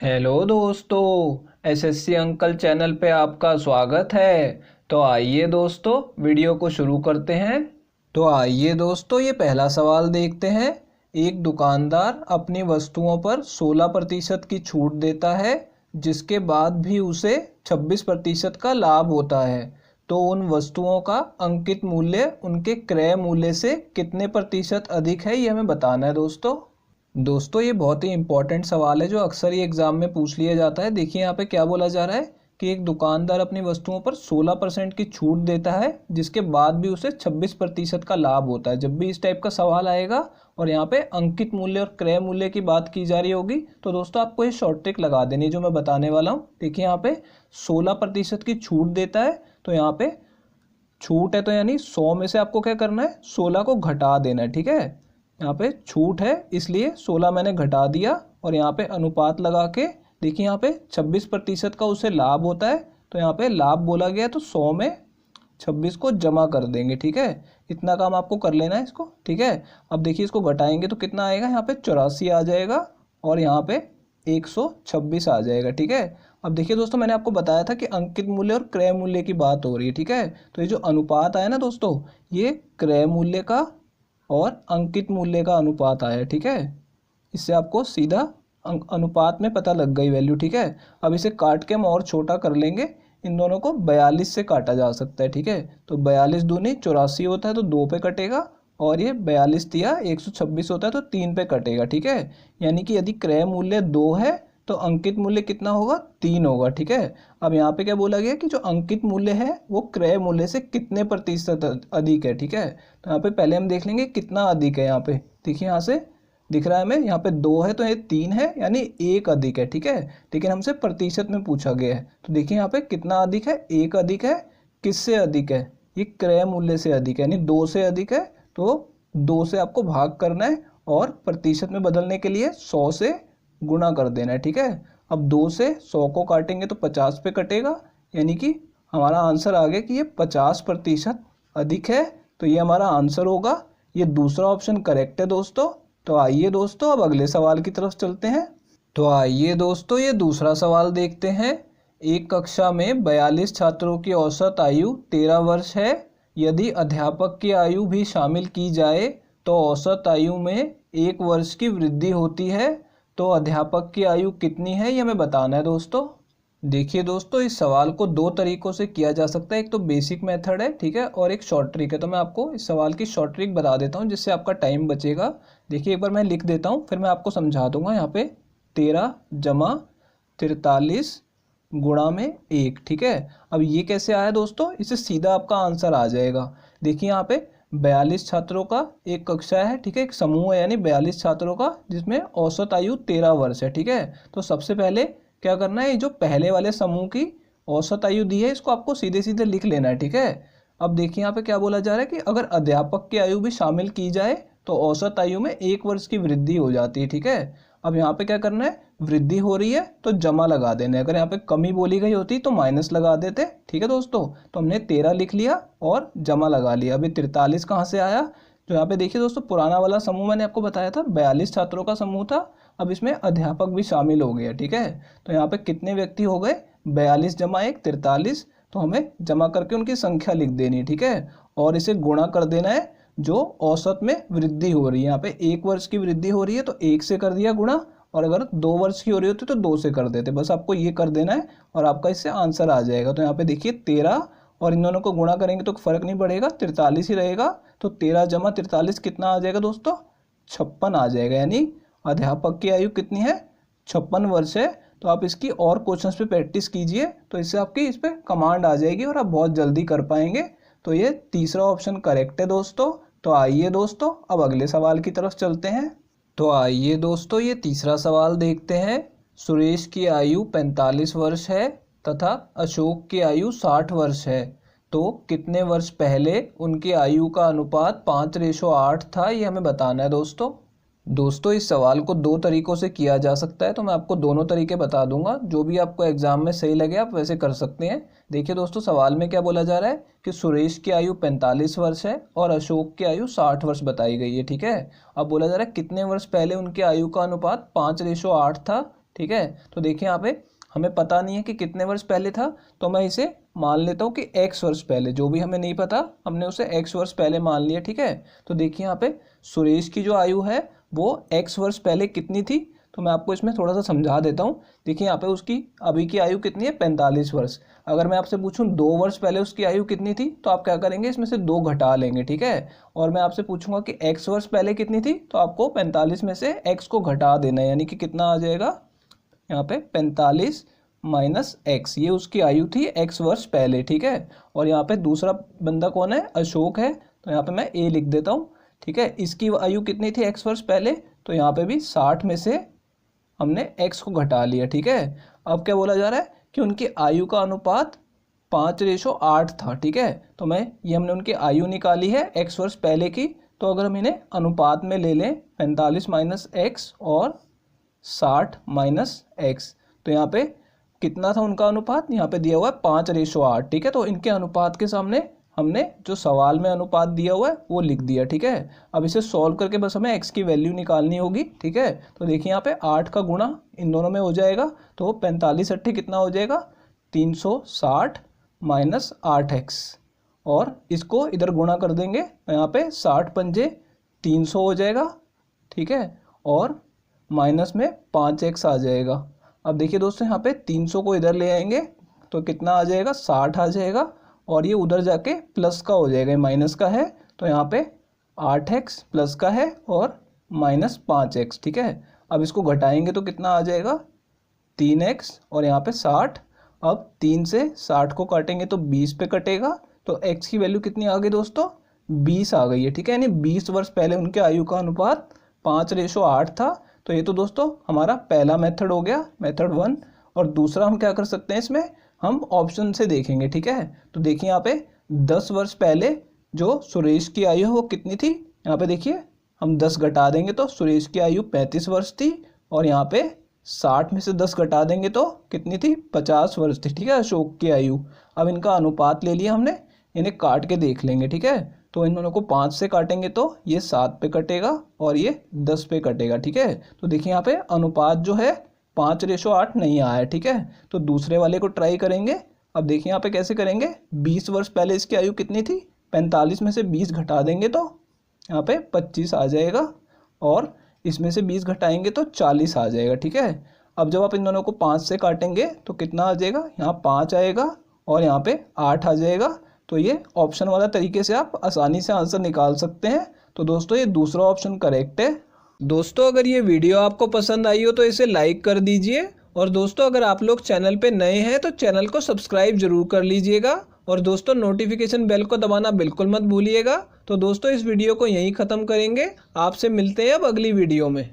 Hello दोस्तों, SSC uncle channel पे आपका स्वागत है। तो आइए दोस्तों, वीडियो को शुरू करते हैं। तो आइए दोस्तों, ये पहला सवाल देखते हैं। एक दुकानदार अपनी वस्तुओं पर 16% की छूट देता है, जिसके बाद भी उसे 26% का लाभ होता है। तो उन वस्तुओं का अंकित मूल्य उनके क्रय मूल्य से कितने प्रतिशत अधिक है, ये हमें बताना है दोस्तों। दोस्तों, ये बहुत ही इंपॉर्टेंट सवाल है जो अक्सर ही एग्जाम में पूछ लिया जाता है। देखिए यहाँ पे क्या बोला जा रहा है कि एक दुकानदार अपनी वस्तुओं पर 16% की छूट देता है, जिसके बाद भी उसे 26% का लाभ होता है। जब भी इस टाइप का सवाल आएगा और यहाँ पे अंकित मूल्य और क्रय मूल्य की बात की जा रही होगी, तो दोस्तों आपको ये शॉर्ट ट्रिक लगा देनी है जो मैं बताने वाला हूँ। देखिए यहाँ पे 16% की छूट देता है, तो यहाँ पे छूट है तो यानी 100 में से आपको क्या करना है, 16 को घटा देना है। ठीक है, यहाँ पे छूट है इसलिए 16 मैंने घटा दिया और यहाँ पे अनुपात लगा के देखिए यहाँ पे 26% का उसे लाभ होता है। तो यहाँ पे लाभ बोला गया है तो 100 में 26 को जमा कर देंगे। ठीक है, इतना काम आपको कर लेना है इसको। ठीक है, अब देखिए इसको घटाएंगे तो कितना आएगा, यहाँ पे 84 आ जाएगा और यहाँ पे 126 आ जाएगा। ठीक है, अब देखिए दोस्तों, मैंने आपको बताया था कि अंकित मूल्य और क्रय मूल्य की बात हो रही है। ठीक है, तो ये जो अनुपात आया ना दोस्तों, ये क्रय मूल्य का और अंकित मूल्य का अनुपात आया। ठीक है, इससे आपको सीधा अनुपात में पता लग गई वैल्यू। ठीक है, अब इसे काट के हम और छोटा कर लेंगे। इन दोनों को 42 से काटा जा सकता है। ठीक है, तो 42 दूनी 84 होता है तो 2 पे कटेगा, और ये 42 दिया 126 होता है तो 3 पे कटेगा। ठीक है, यानी कि यदि क्रय मूल्य 2 है तो अंकित मूल्य कितना होगा, 3 होगा। ठीक है, अब यहाँ पे क्या बोला गया कि जो अंकित मूल्य है वो क्रय मूल्य से कितने प्रतिशत अधिक है। ठीक है, तो यहाँ पे पहले हम देख लेंगे कितना अधिक है। यहाँ पे देखिए, यहाँ से दिख रहा है हमें, यहाँ पे 2 है तो ये 3 है, यानी 1 अधिक है। ठीक है, लेकिन हमसे प्रतिशत में पूछा गया है, तो देखिए यहाँ पे कितना अधिक है, 1 अधिक है। किससे अधिक है, ये क्रय मूल्य से अधिक है, यानी 2 से अधिक है। तो 2 से आपको भाग करना है और प्रतिशत में बदलने के लिए 100 से गुणा कर देना है। ठीक है, अब 2 से 100 को काटेंगे तो 50 पे कटेगा, यानी कि हमारा आंसर आ गया कि ये 50% अधिक है। तो ये हमारा आंसर होगा, ये दूसरा ऑप्शन करेक्ट है दोस्तों। तो आइए दोस्तों, अब अगले सवाल की तरफ चलते हैं। तो आइए दोस्तों, ये दूसरा सवाल देखते हैं। एक कक्षा में 42 छात्रों की औसत आयु 13 वर्ष है। यदि अध्यापक की आयु भी शामिल की जाए तो औसत आयु में 1 वर्ष की वृद्धि होती है। तो अध्यापक की आयु कितनी है, ये हमें बताना है दोस्तों। देखिए दोस्तों, इस सवाल को 2 तरीकों से किया जा सकता है। एक तो बेसिक मेथड है, ठीक है, और एक शॉर्ट ट्रिक है। तो मैं आपको इस सवाल की शॉर्ट ट्रिक बता देता हूँ जिससे आपका टाइम बचेगा। देखिए एक बार मैं लिख देता हूँ फिर मैं आपको समझा दूंगा। यहाँ पे 13 जमा 43 गुणा में 1। ठीक है, अब ये कैसे आया दोस्तों, इससे सीधा आपका आंसर आ जाएगा। देखिए यहाँ पे 42 छात्रों का एक कक्षा है। ठीक है, एक समूह है, यानी 42 छात्रों का, जिसमें औसत आयु 13 वर्ष है। ठीक है, तो सबसे पहले क्या करना है, ये जो पहले वाले समूह की औसत आयु दी है इसको आपको सीधे सीधे लिख लेना है। ठीक है, अब देखिए यहाँ पे क्या बोला जा रहा है कि अगर अध्यापक की आयु भी शामिल की जाए तो औसत आयु में 1 वर्ष की वृद्धि हो जाती है। ठीक है, अब यहाँ पे क्या करना है, वृद्धि हो रही है तो जमा लगा देना है। अगर यहाँ पे कमी बोली गई होती तो माइनस लगा देते। ठीक है दोस्तों, तो हमने 13 लिख लिया और जमा लगा लिया। अभी 43 कहाँ से आया, तो यहाँ पे देखिए दोस्तों, पुराना वाला समूह मैंने आपको बताया था 42 छात्रों का समूह था, अब इसमें अध्यापक भी शामिल हो गया। ठीक है, तो यहाँ पे कितने व्यक्ति हो गए, 42 जमा 1 43। तो हमें जमा करके उनकी संख्या लिख देनी है। ठीक है, और इसे गुणा कर देना है जो औसत में वृद्धि हो रही है। यहाँ पे 1 वर्ष की वृद्धि हो रही है तो 1 से कर दिया गुणा, और अगर 2 वर्ष की हो रही होती तो 2 से कर देते। बस आपको ये कर देना है और आपका इससे आंसर आ जाएगा। तो यहाँ पे देखिए 13 और इन दोनों को गुणा करेंगे तो फर्क नहीं पड़ेगा, 43 ही रहेगा। तो 13 जमा 43 कितना आ जाएगा दोस्तों, 56 आ जाएगा। यानी अध्यापक की आयु कितनी है, 56 वर्ष है। तो आप इसकी और क्वेश्चंस पे प्रैक्टिस कीजिए, तो इससे आपकी इस पे कमांड आ जाएगी और आप बहुत जल्दी कर पाएंगे। तो ये तीसरा ऑप्शन करेक्ट है दोस्तों। तो आइए दोस्तों, अब अगले सवाल की तरफ चलते हैं। तो आइए दोस्तों, ये तीसरा सवाल देखते हैं। सुरेश की आयु 45 वर्ष है तथा अशोक की आयु 60 वर्ष है। तो कितने वर्ष पहले उनकी आयु का अनुपात 5:8 था, ये हमें बताना है दोस्तों। दोस्तों, इस सवाल को 2 तरीकों से किया जा सकता है, तो मैं आपको दोनों तरीके बता दूंगा। जो भी आपको एग्जाम में सही लगे आप वैसे कर सकते हैं। देखिए दोस्तों, सवाल में क्या बोला जा रहा है कि सुरेश की आयु 45 वर्ष है और अशोक की आयु 60 वर्ष बताई गई है। ठीक है, अब बोला जा रहा है कितने वर्ष पहले उनकी आयु का अनुपात 5:8 था, ठीक है। तो देखिए यहाँ पे हमें पता नहीं है कि कितने वर्ष पहले था, तो मैं इसे मान लेता हूँ कि x वर्ष पहले, जो भी हमें नहीं पता हमने उसे x वर्ष पहले मान लिया। ठीक है। तो देखिए यहाँ पे सुरेश की जो आयु है वो x वर्ष पहले कितनी थी, तो मैं आपको इसमें थोड़ा सा समझा देता हूँ। देखिए यहाँ पे उसकी अभी की आयु कितनी है, 45 वर्ष। अगर मैं आपसे पूछूं 2 वर्ष पहले उसकी आयु कितनी थी, तो आप क्या करेंगे, इसमें से 2 घटा लेंगे। ठीक है। और मैं आपसे पूछूंगा कि x वर्ष पहले कितनी थी, तो आपको 45 में से x को घटा देना है, यानी कि कितना आ जाएगा यहाँ पे 45 माइनस x, ये उसकी आयु थी x वर्ष पहले। ठीक है। और यहाँ पे दूसरा बंदा कौन है, अशोक है, तो यहाँ पे मैं a लिख देता हूँ। ठीक है। इसकी आयु कितनी थी x वर्ष पहले, तो यहाँ पे भी 60 में से हमने x को घटा लिया। ठीक है। अब क्या बोला जा रहा है कि उनकी आयु का अनुपात 5:8 था। ठीक है। तो ये हमने उनकी आयु निकाली है x वर्ष पहले की, तो अगर हम इन्हें अनुपात में ले लें 45 माइनस एक्स और 60 माइनस एक्स, तो यहाँ पे कितना था उनका अनुपात, यहाँ पे दिया हुआ है 5:8। ठीक है। तो इनके अनुपात के सामने हमने जो सवाल में अनुपात दिया हुआ है वो लिख दिया। ठीक है। अब इसे सॉल्व करके बस हमें x की वैल्यू निकालनी होगी। ठीक है। तो देखिए यहाँ पे 8 का गुणा इन दोनों में हो जाएगा, तो 45 अट्ठे कितना हो जाएगा, 360 माइनस 8x, और इसको इधर गुणा कर देंगे, यहाँ पे 60 पंजे 300 हो जाएगा। ठीक है। और माइनस में 5x आ जाएगा। अब देखिए दोस्तों यहाँ पे 300 को इधर ले आएंगे तो कितना आ जाएगा, 60 आ जाएगा, और ये उधर जाके प्लस का हो जाएगा, माइनस का है, तो यहाँ पे 8x प्लस का है और माइनस 5x। ठीक है। अब इसको घटाएंगे तो कितना आ जाएगा, 3x और यहाँ पे 60। अब 3 से 60 को काटेंगे तो 20 पे कटेगा, तो x की वैल्यू कितनी आ गई दोस्तों, 20 आ गई है। ठीक है। यानी 20 वर्ष पहले उनके आयु का अनुपात 5:8 था। तो ये तो दोस्तों हमारा पहला मेथड हो गया, मेथड 1। और दूसरा हम क्या कर सकते हैं, इसमें हम ऑप्शन से देखेंगे। ठीक है। तो देखिए यहाँ पे 10 वर्ष पहले जो सुरेश की आयु है वो कितनी थी, यहाँ पे देखिए हम 10 घटा देंगे तो सुरेश की आयु 35 वर्ष थी, और यहाँ पे 60 में से 10 घटा देंगे तो कितनी थी, 50 वर्ष थी। ठीक है, अशोक की आयु। अब इनका अनुपात ले लिया हमने, इन्हें काट के देख लेंगे। ठीक है। तो इन दोनों को 5 से काटेंगे तो ये 7 पे कटेगा और ये 10 पे कटेगा। ठीक है। तो देखिए यहाँ पे अनुपात जो है 5:8 नहीं आया है। ठीक है। तो दूसरे वाले को ट्राई करेंगे। अब देखिए यहाँ पे कैसे करेंगे, 20 वर्ष पहले इसकी आयु कितनी थी, 45 में से 20 घटा देंगे तो यहाँ पे 25 आ जाएगा, और इसमें से 20 घटाएंगे तो 40 आ जाएगा। ठीक है। अब जब आप इन दोनों को 5 से काटेंगे तो कितना आ जाएगा, यहाँ 5 आएगा और यहाँ पे 8 आ जाएगा। तो ये ऑप्शन वाला तरीके से आप आसानी से आंसर निकाल सकते हैं। तो दोस्तों ये दूसरा ऑप्शन करेक्ट है। दोस्तों अगर ये वीडियो आपको पसंद आई हो तो इसे लाइक कर दीजिए, और दोस्तों अगर आप लोग चैनल पे नए हैं तो चैनल को सब्सक्राइब जरूर कर लीजिएगा, और दोस्तों नोटिफिकेशन बेल को दबाना बिल्कुल मत भूलिएगा। तो दोस्तों इस वीडियो को यहीं ख़त्म करेंगे, आपसे मिलते हैं अब अगली वीडियो में।